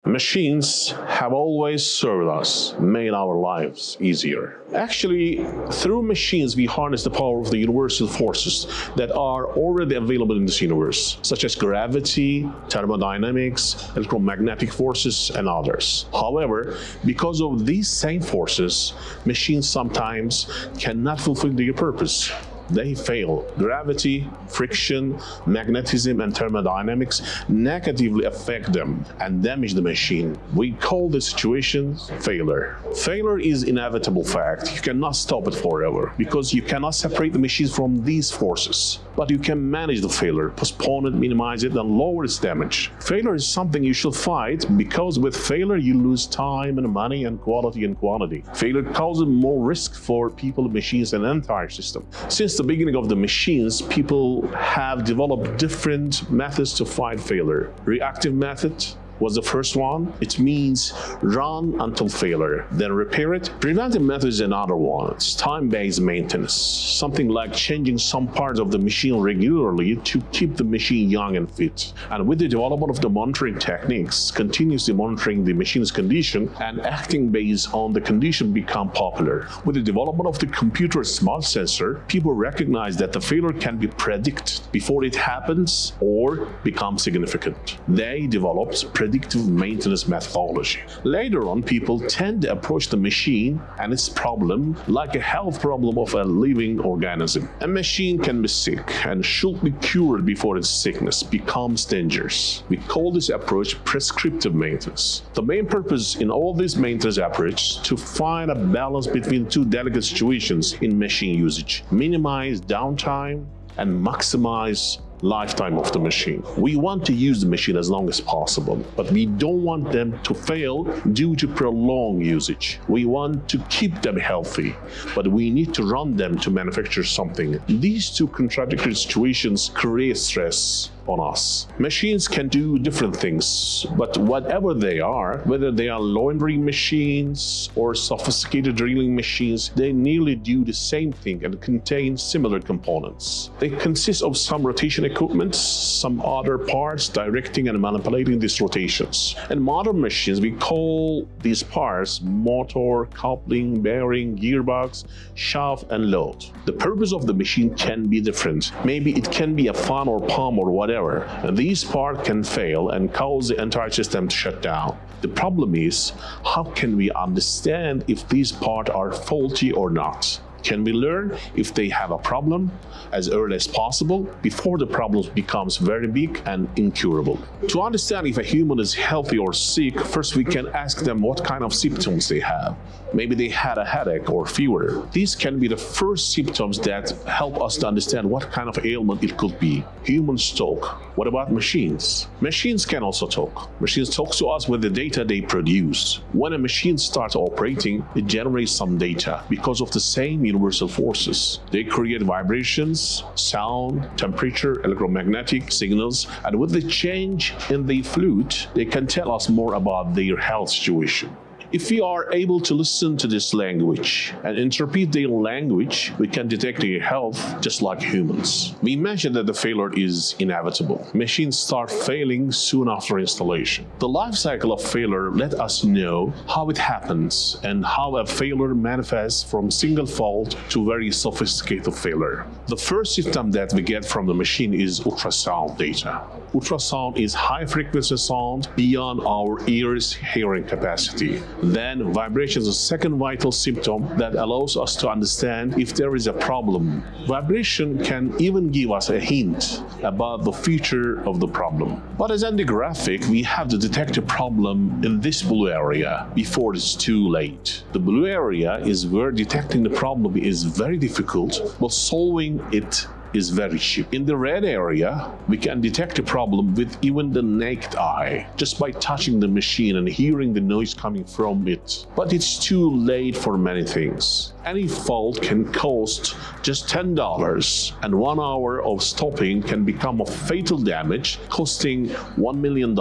Machines have always served us, made our lives easier. Actually, through machines, we harness the power of the universal forces that are already available in this universe, such as gravity, thermodynamics, electromagnetic forces, and others. However, because of these same forces, machines sometimes cannot fulfill their purpose. They fail. Gravity, friction, magnetism, and thermodynamics negatively affect them and damage the machine. We call this situation failure. Failure is an inevitable fact. You cannot stop it forever because you cannot separate the machines from these forces. But you can manage the failure, postpone it, minimize it, and lower its damage. Failure is something you should fight because with failure you lose time and money and quality and quantity. Failure causes more risk for people, machines, and the entire system. Since the beginning of the machines, people have developed different methods to fight failure. Reactive method was the first one. It means run until failure, then repair it. Preventive method is another one. It's time-based maintenance, something like changing some parts of the machine regularly to keep the machine young and fit. And with the development of the monitoring techniques, continuously monitoring the machine's condition and acting based on the condition become popular. With the development of the computer smart sensor, people recognize that the failure can be predicted before it happens or becomes significant. They developed predictive maintenance methodology. Later on, people tend to approach the machine and its problem like a health problem of a living organism. A machine can be sick and should be cured before its sickness becomes dangerous. We call this approach prescriptive maintenance. The main purpose in all these maintenance approaches to find a balance between two delicate situations in machine usage: minimize downtime and maximize lifetime of the machine. We want to use the machine as long as possible, but we don't want them to fail due to prolonged usage. We want to keep them healthy, but we need to run them to manufacture something. These two contradictory situations create stress on us. Machines can do different things, but whatever they are, whether they are laundry machines or sophisticated drilling machines, they nearly do the same thing and contain similar components. They consist of some rotation equipment, some other parts directing and manipulating these rotations. In modern machines, we call these parts motor, coupling, bearing, gearbox, shaft, and load. The purpose of the machine can be different. Maybe it can be a fan or pump or whatever. And these parts can fail and cause the entire system to shut down. The problem is, how can we understand if these parts are faulty or not? Can we learn if they have a problem as early as possible before the problem becomes very big and incurable? To understand if a human is healthy or sick, first we can ask them what kind of symptoms they have. Maybe they had a headache or fever. These can be the first symptoms that help us to understand what kind of ailment it could be. Humans talk. What about machines? Machines can also talk. Machines talk to us with the data they produce. When a machine starts operating, it generates some data because of the same universal forces. They create vibrations, sound, temperature, electromagnetic signals, and with the change in the fluid, they can tell us more about their health situation. If we are able to listen to this language and interpret their language, we can detect their health just like humans. We mentioned that the failure is inevitable. Machines start failing soon after installation. The life cycle of failure let us know how it happens and how a failure manifests from single fault to very sophisticated failure. The first system that we get from the machine is ultrasound data. Ultrasound is high-frequency sound beyond our ears' hearing capacity. Then vibration is a second vital symptom that allows us to understand if there is a problem. Vibration can even give us a hint about the future of the problem. But as in the graphic, we have to detect a problem in this blue area before it's too late. The blue area is where detecting the problem is very difficult, but solving it is very cheap. In the red area, we can detect a problem with even the naked eye, just by touching the machine and hearing the noise coming from it. But it's too late for many things. Any fault can cost just $10, and 1 hour of stopping can become a fatal damage, costing $1 million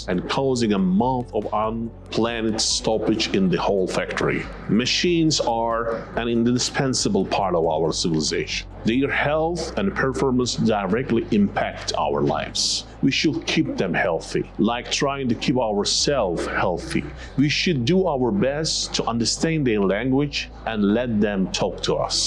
and causing a month of unplanned stoppage in the whole factory. Machines are an indispensable part of our civilization. Their health and performance directly impact our lives. We should keep them healthy, like trying to keep ourselves healthy. We should do our best to understand their language and let them talk to us.